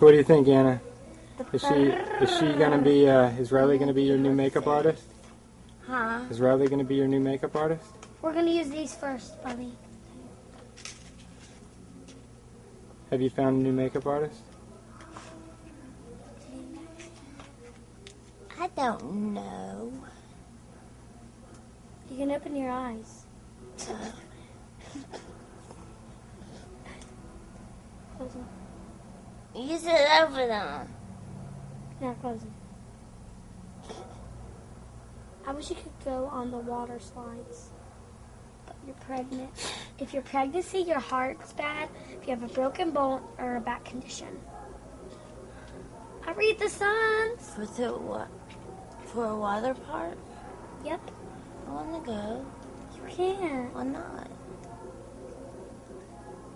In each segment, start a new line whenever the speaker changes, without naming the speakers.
What do you think, Anna? Is she gonna be is Riley gonna be your new makeup artist?
Huh?
Is Riley gonna be your new makeup artist?
We're gonna use these first, buddy.
Have you found a new makeup artist?
I don't know. You can open your eyes. Close them. You said open them. Now close them. I wish you could go on the water slides. But you're pregnant. If you're pregnancy, your heart's bad. If you have a broken bone or a back condition. I read the signs.
For the what? For a water park?
Yep.
I want to go.
You can't.
Why not?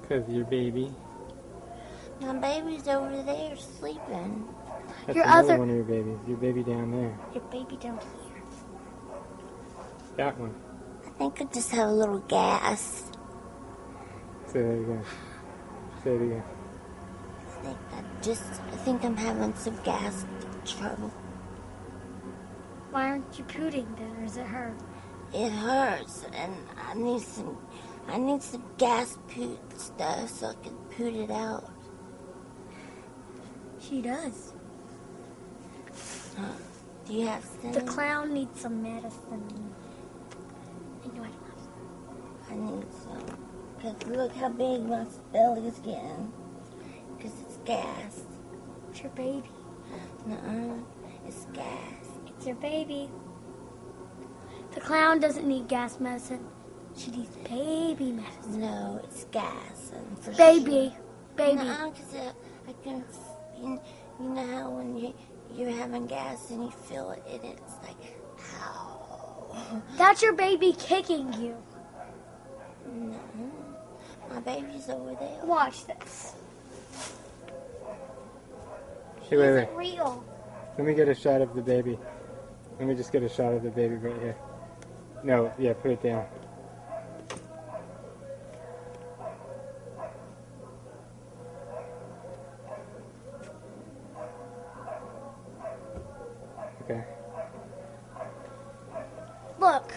Because your baby.
My baby's over there sleeping.
That's
Your
another
other-
one of your babies. Your baby down there.
Your baby down here.
That one.
I think I just have a little gas.
Say that again. Say it again.
I think I'm having some gas trouble.
Why aren't you pooting then, or does it hurt?
It hurts, and I need some gas poot stuff so I can poot it out.
She does.
Do you have some?
The clown needs some medicine. I know I
I need some. Because look how big my belly is getting. Because it's gas.
It's your baby.
Nuh-uh. It's gas.
It's your baby. The clown doesn't need gas medicine. She needs baby medicine.
No, it's gas. And for
Baby.
Sure.
Baby.
Nuh-uh, 'cause I can, you know how when you're having gas and you feel it and it's like, ow.
That's your baby kicking you.
No. My baby's over there.
Watch this.
Hey, wait, wait.
It's real.
Let me get a shot of the baby. Let me just get a shot of the baby right here. No, yeah, put it down. Okay.
Look.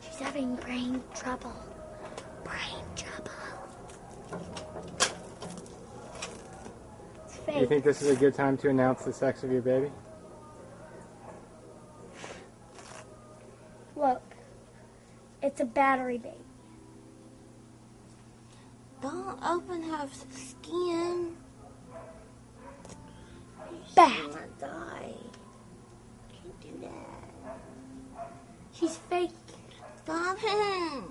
She's having brain trouble. Brain trouble. It's
Do
fake.
you think this is a good time to announce the sex of your baby?
Look. It's a battery baby.
Don't open her skin.
Bad.
She's gonna die. Can't do that.
She's fake.
Stop him.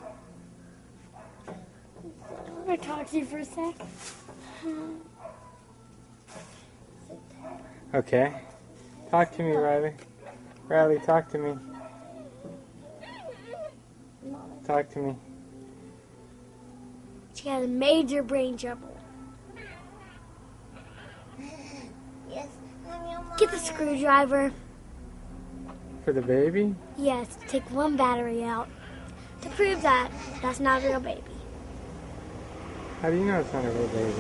I'm gonna talk to you for a sec.
Okay. Talk to me, Riley. Riley, talk to me. Talk to me.
She has major brain trouble.
Yes, I'm your mom.
Get the screwdriver.
For the baby?
Yes, take one battery out to prove that that's not a real baby.
How do you know it's not a real baby?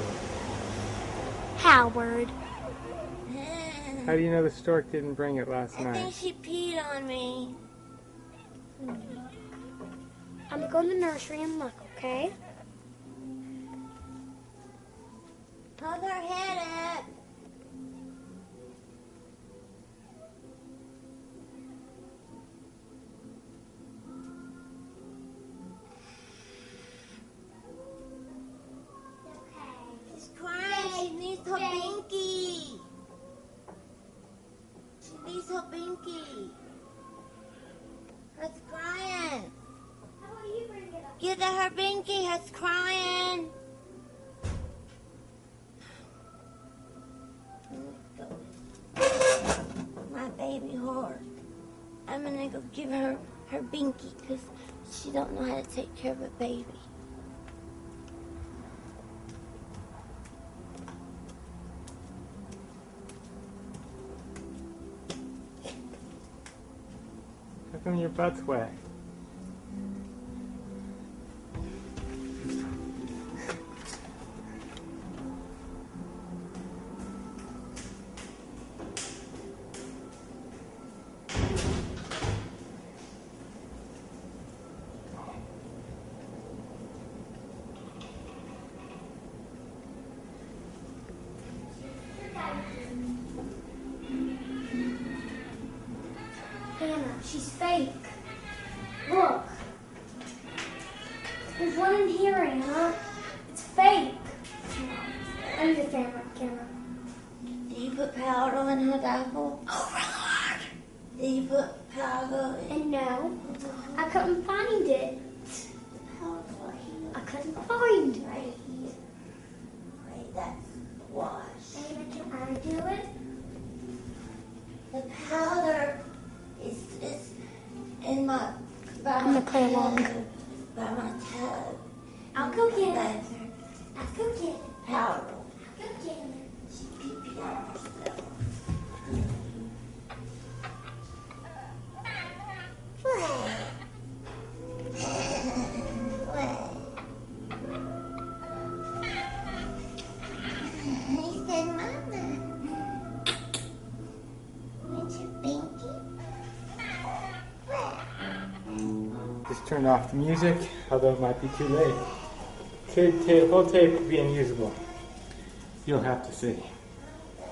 Howard.
How do you know the stork didn't bring it last
I think
night?
she peed on me.
I'm gonna go in the nursery and look, okay?
Hold her head up. needs her binky. She needs her binky. Her's crying.
How about you bring it up?
Give her binky. Her's crying. My baby heart. I'm gonna go give her her binky because she don't know how to take care of a baby.
How come your butt's wet?
Anna, she's fake. Look. There's one in here, Anna. It's fake. I need a camera.
Did you put powder in her diaper? Oh, God. Did you put powder in?
And no, I couldn't find it.
Powder's right here.
I couldn't find it.
Right here. Right, that's the wash.
Anna, can I do it?
The powder is in my...
I'm gonna play along.
By my tub.
I'll go get it.
That's her
I'll go get it.
powder.
I'll go get it.
She pee-pee on herself. He said, Mama, want your binky?
Just turned off the music, although it might be too late. Whole tape would be unusable. You'll have to see.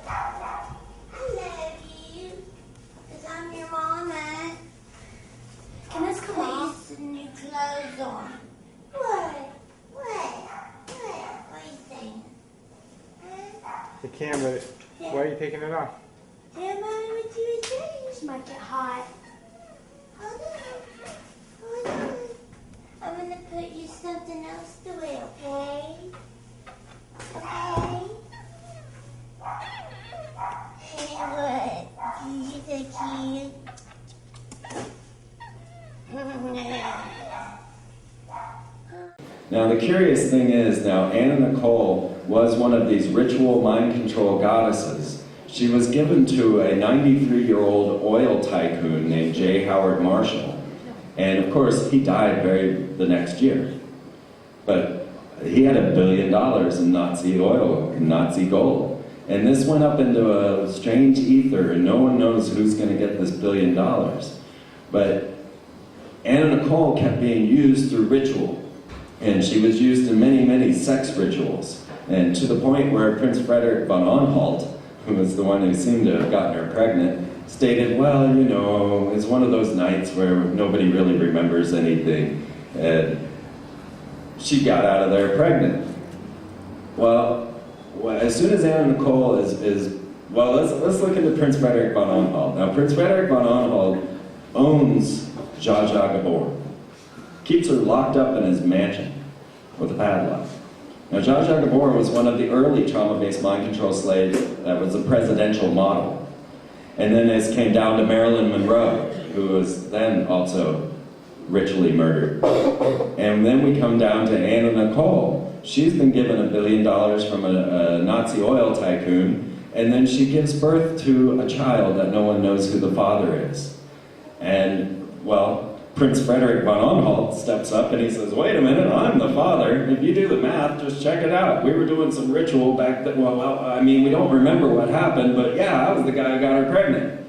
I love you, 'cause I'm your mama.
Can this come
Put
off?
some new clothes on. What? What are you saying? Huh?
The camera, why are you taking it off?
Tell Mommy what you were saying.
This might get hot.
Hold on. I'm gonna put you something else to wear, okay? Okay? Hey, what? You're so cute.
Now the curious thing is, now Anna Nicole was one of these ritual mind control goddesses. She was given to a 93-year-old oil tycoon named J. Howard Marshall. And of course, he died the next year. But he had $1 billion in Nazi oil, Nazi gold. And this went up into a strange ether, and no one knows who's going to get this $1 billion. But Anna Nicole kept being used through ritual. And she was used in many, many sex rituals. And to the point where Prince Frederick von Anhalt, who was the one who seemed to have gotten her pregnant, stated, well, you know, it's one of those nights where nobody really remembers anything. And she got out of there pregnant. Well, as soon as Anna Nicole well, let's look into Prince Frederick von Anhalt. Now, Prince Frederick von Anhalt owns Zsa Zsa Gabor. Keeps her locked up in his mansion with a padlock. Now, Zsa Zsa Gabor was one of the early trauma-based mind control slaves that was a presidential model. And then it came down to Marilyn Monroe, who was then also ritually murdered. And then we come down to Anna Nicole. She's been given $1 billion from a Nazi oil tycoon, and then she gives birth to a child that no one knows who the father is. And, well, Prince Frederick von Anhalt steps up and he says, wait a minute, I'm the father. If you do the math, just check it out. We were doing some ritual back then. Well, I mean, we don't remember what happened, but yeah, I was the guy who got her pregnant.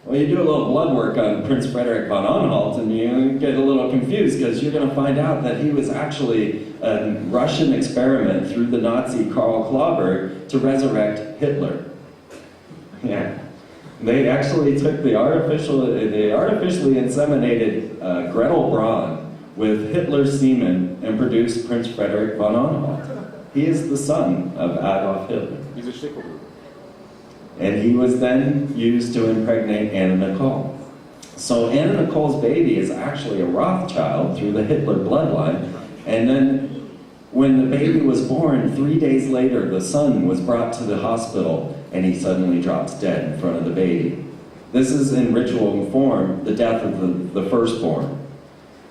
Well, you do a little blood work on Prince Frederick von Anhalt and you get a little confused because you're going to find out that he was actually a Russian experiment through the Nazi Karl Klauberg to resurrect Hitler. Yeah. They actually took they artificially inseminated Gretel Braun with Hitler's semen and produced Prince Frederick von Anhalt. He is the son of Adolf Hitler.
He's
And he was then used to impregnate Anna Nicole. So Anna Nicole's baby is actually a Rothschild through the Hitler bloodline. And then when the baby was born, 3 days later, the son was brought to the hospital and he suddenly drops dead in front of the baby. This is in ritual form, the death of the firstborn.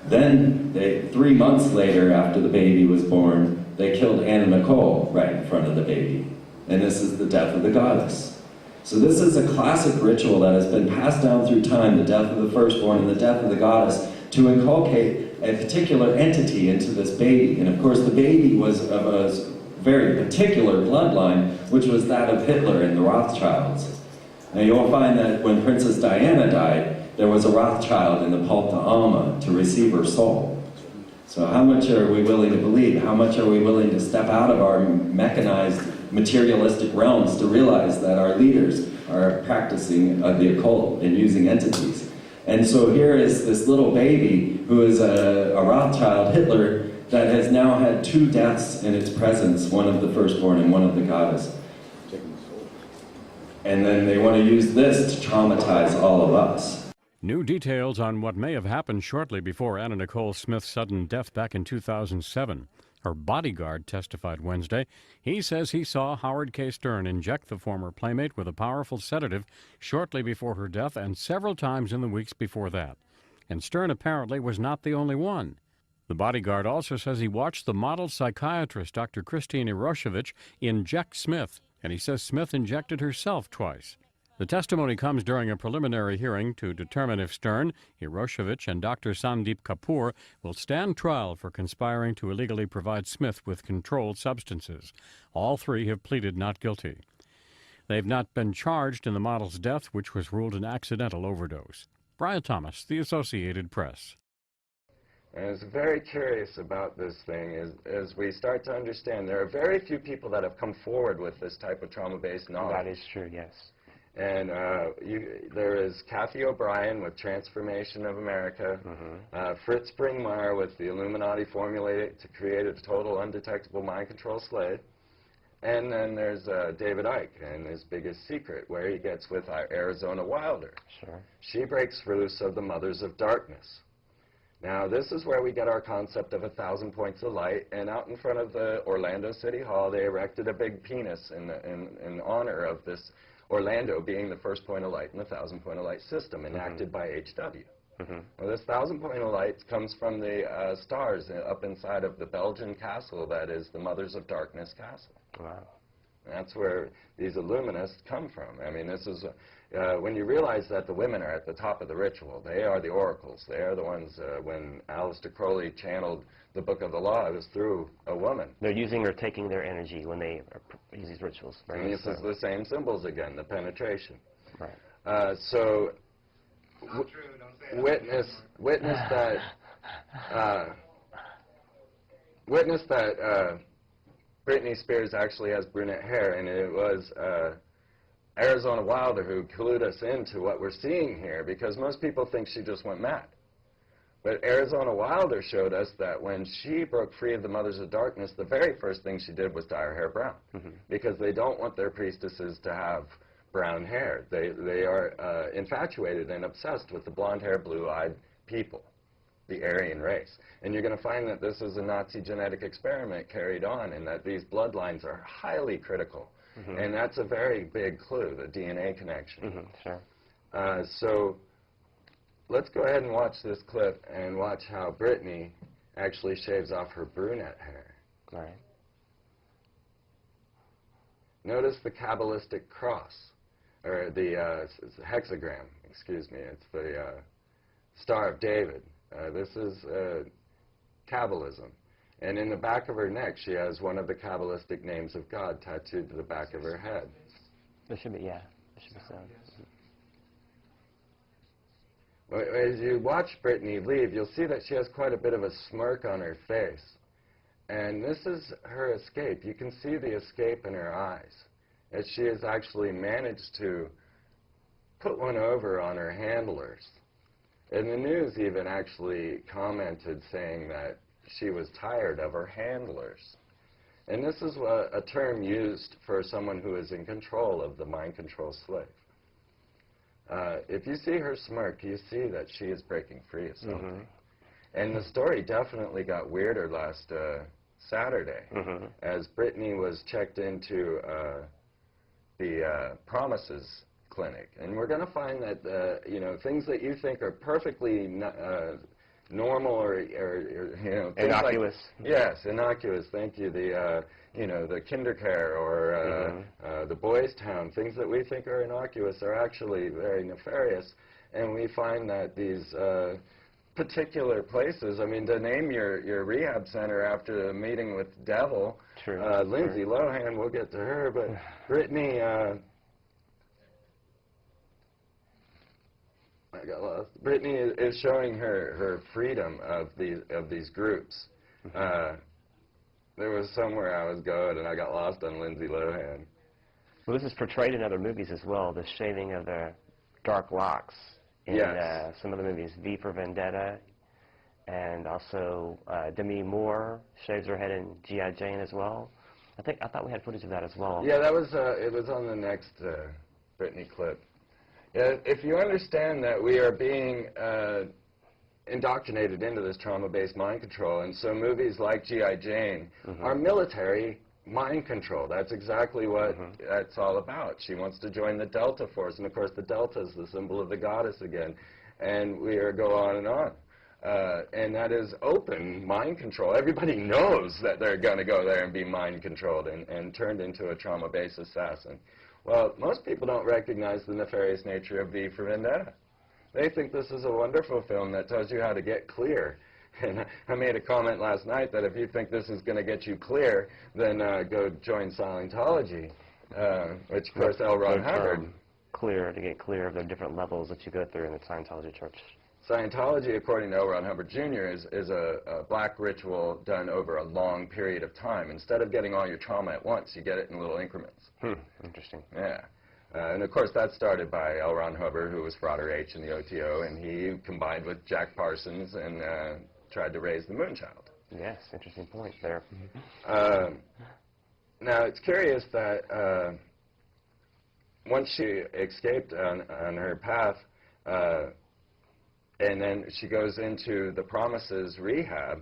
Then, 3 months later, after the baby was born, they killed Anna Nicole right in front of the baby. And this is the death of the goddess. So this is a classic ritual that has been passed down through time, the death of the firstborn and the death of the goddess, to inculcate a particular entity into this baby. And of course, the baby was of a very particular bloodline, which was that of Hitler and the Rothschilds. Now you'll find that when Princess Diana died, there was a Rothschild in the Pulp de Alma to receive her soul. So how much are we willing to believe? How much are we willing to step out of our mechanized, materialistic realms to realize that our leaders are practicing the occult and using entities? And so here is this little baby who is a Rothschild, Hitler, that has now had 2 deaths in its presence, one of the firstborn and one of the goddess. And then they want to use this to traumatize all of us.
New details on what may have happened shortly before Anna Nicole Smith's sudden death back in 2007. Her bodyguard testified Wednesday. He says he saw Howard K. Stern inject the former playmate with a powerful sedative shortly before her death and several times in the weeks before that. And Stern apparently was not the only one. The bodyguard also says he watched the model psychiatrist, Dr. Christine Iroshevich, inject Smith, and he says Smith injected herself twice. The testimony comes during a preliminary hearing to determine if Stern, Iroshevich, and Dr. Sandeep Kapoor will stand trial for conspiring to illegally provide Smith with controlled substances. All 3 have pleaded not guilty. They've not been charged in the model's death, which was ruled an accidental overdose. Brian Thomas, The Associated Press.
And I was very curious about this thing as we start to understand there are very few people that have come forward with this type of trauma-based knowledge.
That is true, yes.
And there is Kathy O'Brien with Transformation of America, Fritz Springmeier with the Illuminati formulated to create a total undetectable mind control slave, and then there's David Icke and his biggest secret, where he gets with Arizona Wilder.
Sure.
She breaks loose of the Mothers of Darkness. Now this is where we get our concept of 1,000 points of light, and out in front of the Orlando City Hall they erected a big penis in honor of this Orlando being the first point of light in the 1,000 point of light system enacted by H.W. Well, this 1,000 point of light comes from the stars up inside of the Belgian castle that is the Mothers of Darkness castle.
Wow.
That's where these illuminists come from. I mean, this is, when you realize that the women are at the top of the ritual, they are the oracles. They are the ones, when Aleister Crowley channeled the Book of the Law, it was through a woman.
They're using or taking their energy when they use these rituals. Right?
And this is the same symbols again, the penetration.
Right.
So, witness that Britney Spears actually has brunette hair, and it was Arizona Wilder who clued us into what we're seeing here, because most people think she just went mad. But Arizona Wilder showed us that when she broke free of the Mothers of Darkness, the very first thing she did was dye her hair brown, because they don't want their priestesses to have brown hair. They are infatuated and obsessed with the blonde-haired, blue-eyed people, the Aryan race. And you're going to find that this is a Nazi genetic experiment carried on, and that these bloodlines are highly critical. And that's a very big clue, the DNA connection.
Sure.
So let's go ahead and watch this clip and watch how Britney actually shaves off her brunette hair.
Right.
Notice the kabbalistic cross, or the hexagram, excuse me. It's the Star of David. This is Kabbalism. And in the back of her neck, she has one of the Kabbalistic names of God tattooed to the back of her head.
There should be, yeah. There should be some.
As you watch Britney leave, you'll see that she has quite a bit of a smirk on her face. And this is her escape. You can see the escape in her eyes, as she has actually managed to put one over on her handlers. And the news even actually commented saying that she was tired of her handlers.
And this is a term used for someone who is in control of the mind control slave. If you see her smirk, you see that she is breaking free of something. And the story definitely got weirder last Saturday as Brittney was checked into the Promises clinic. And we're going to find that, you know, things that you think are perfectly normal or you know,
innocuous.
Like, yes, innocuous. Thank you. The you know, the Kindercare or the Boys Town, things that we think are innocuous are actually very nefarious. And we find that these particular places, I mean, to name your rehab center after a meeting with the devil, Lindsay Lohan, we'll get to her, but Brittney. I got lost. Brittney is showing her freedom of these groups. There was somewhere I was going, and I got lost on Lindsay Lohan.
Well, this is portrayed in other movies as well, the shaving of the dark locks in some of the movies, V for Vendetta, and also Demi Moore shaves her head in G.I. Jane as well. I thought we had footage of that as well.
Yeah, that was it was on the next Brittney clip. If you understand that we are being indoctrinated into this trauma-based mind control, and so movies like G.I. Jane are military mind control. That's exactly what that's all about. She wants to join the Delta Force, and of course the Delta is the symbol of the goddess again, and we go on and on. And that is open mind control. Everybody knows that they're going to go there and be mind controlled and turned into a trauma-based assassin. Well, most people don't recognize the nefarious nature of V for Vendetta. They think this is a wonderful film that tells you how to get clear. And I made a comment last night that if you think this is going to get you clear, then go join Scientology, which, of course, L. Ron Hubbard.
Clear, to get clear of the different levels that you go through in the Scientology church.
Scientology, according to L. Ron Hubbard Jr., is a black ritual done over a long period of time. Instead of getting all your trauma at once, you get it in little increments.
Interesting.
Yeah. And, of course, that started by L. Ron Hubbard, who was Frater H in the OTO, and he combined with Jack Parsons and tried to raise the Moonchild.
Yes, interesting point there.
Now, it's curious that once she escaped on her path, and then she goes into the Promises rehab,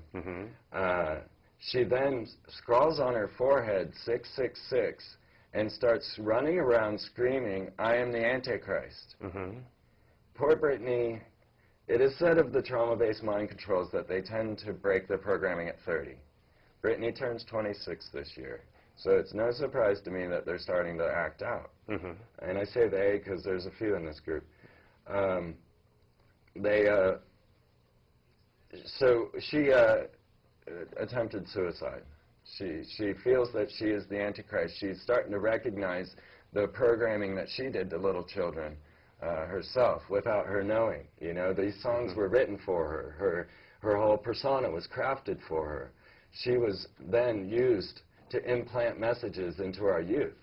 she then scrawls on her forehead 666 and starts running around screaming, "I am the Antichrist." Poor Brittney. It is said of the trauma-based mind controls that they tend to break their programming at 30. Brittney turns 26 this year. So it's no surprise to me that they're starting to act out. And I say they because there's a few in this group. So she attempted suicide. She feels that she is the Antichrist. She's starting to recognize the programming that she did to little children herself without her knowing. You know, these songs were written for her. Her whole persona was crafted for her. She was then used to implant messages into our youth.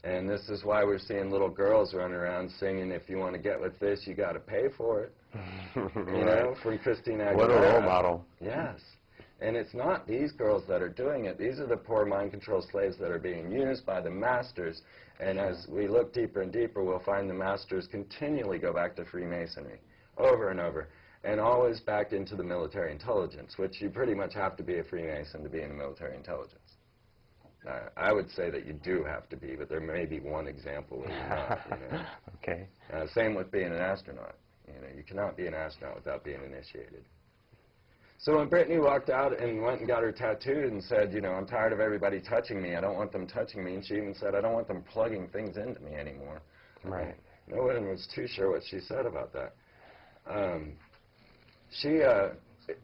And this is why we're seeing little girls run around singing, "If you want to get with this, you got to pay for it." You know, from Christina Aguilera.
What a role model.
Yes. And it's not these girls that are doing it. These are the poor mind control slaves that are being used by the masters. And as we look deeper and deeper, we'll find the masters continually go back to Freemasonry over and over, and always back into the military intelligence, which you pretty much have to be a Freemason to be in the military intelligence. I would say that you do have to be, but there may be one example where you're not. You know?
Okay.
Same with being an astronaut. You know, you cannot be an astronaut without being initiated. So when Brittney walked out and went and got her tattooed and said, you know, "I'm tired of everybody touching me. I don't want them touching me," and she even said, "I don't want them plugging things into me anymore."
Right.
No one was too sure what she said about that. She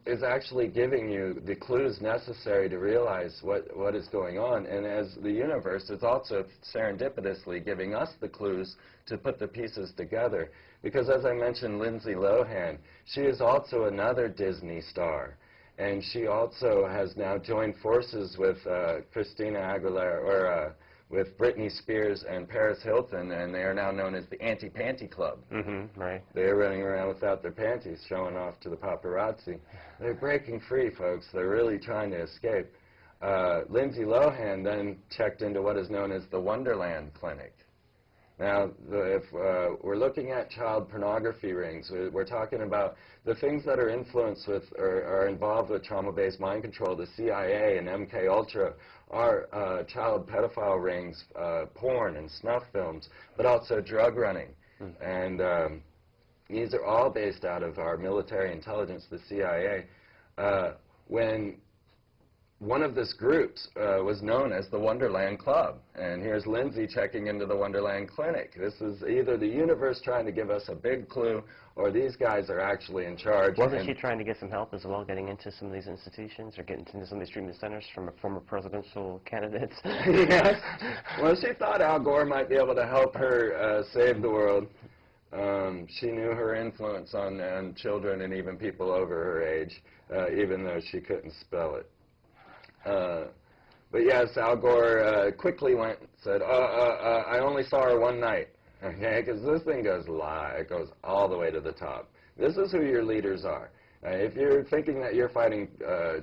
is actually giving you the clues necessary to realize what is going on, and as the universe is also serendipitously giving us the clues to put the pieces together. Because as I mentioned, Lindsay Lohan, she is also another Disney star, and she also has now joined forces with Christina Aguilera, or with Britney Spears and Paris Hilton, and they are now known as the Anti-Panty Club.
Right.
They're running around without their panties, showing off to the paparazzi. They're breaking free, folks. They're really trying to escape. Lindsay Lohan then checked into what is known as the Wonderland Clinic. Now, if we're looking at child pornography rings, we're talking about the things that are influenced with or are involved with trauma-based mind control. The CIA and MK Ultra are child pedophile rings, porn and snuff films, but also drug running. And these are all based out of our military intelligence, the CIA. When one of this groups was known as the Wonderland Club, and here's Lindsay checking into the Wonderland Clinic. This is either the universe trying to give us a big clue, or these guys are actually in charge.
Wasn't she trying to get some help as well, getting into some of these institutions, or getting into some of these treatment centers from former presidential candidates?
Yes. Well, she thought Al Gore might be able to help her save the world. She knew her influence on children and even people over her age, even though she couldn't spell it. But yes, Al Gore quickly went and said, I only saw her one night, okay, because this thing goes live. It goes all the way to the top. This is who your leaders are. If you're thinking that you're fighting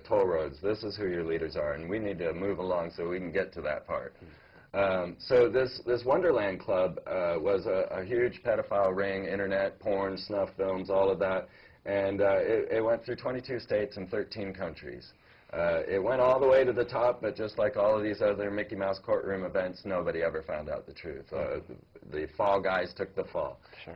toll roads, this is who your leaders are, and we need to move along so we can get to that part. So this Wonderland Club was a huge pedophile ring, internet, porn, snuff films, all of that, and it went through 22 states and 13 countries. It went all the way to the top, but just like all of these other Mickey Mouse courtroom events, nobody ever found out the truth. The fall guys took the fall.
Sure.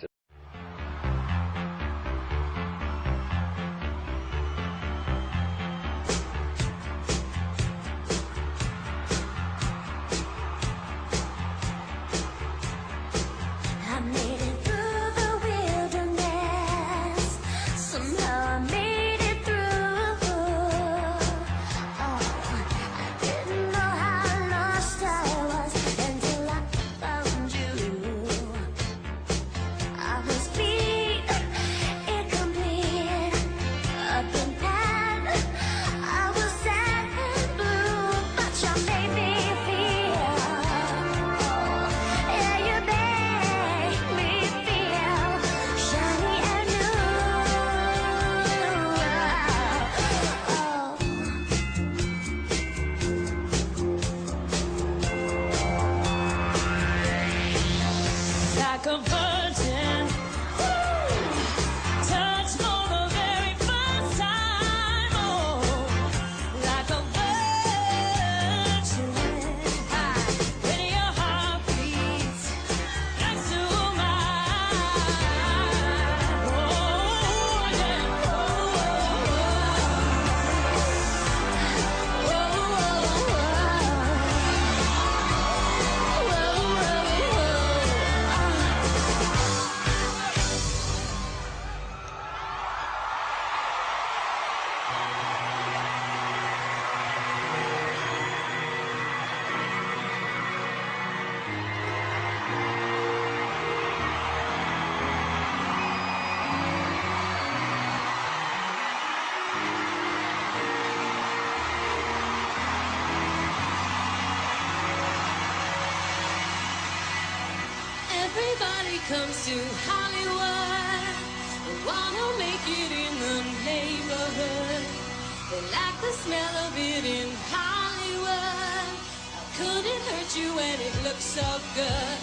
Everybody comes to Hollywood, they wanna make it in the neighborhood. They like the smell of it in Hollywood. How could it hurt you when it looks so good?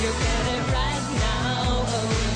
You get it right now.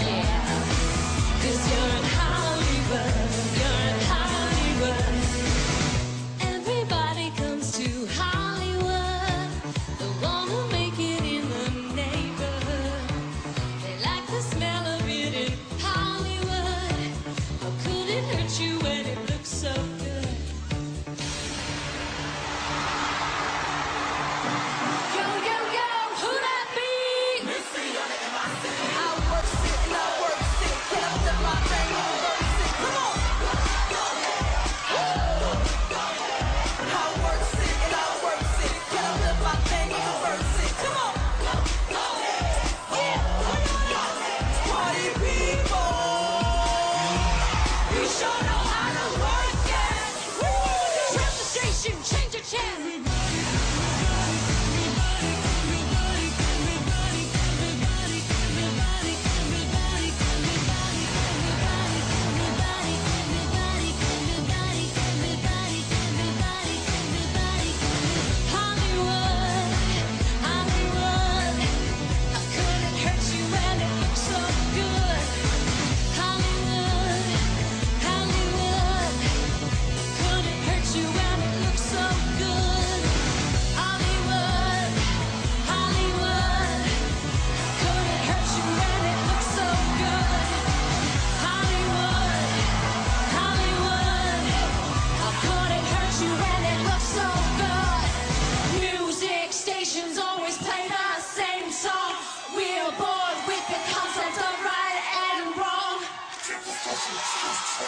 She's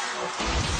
12.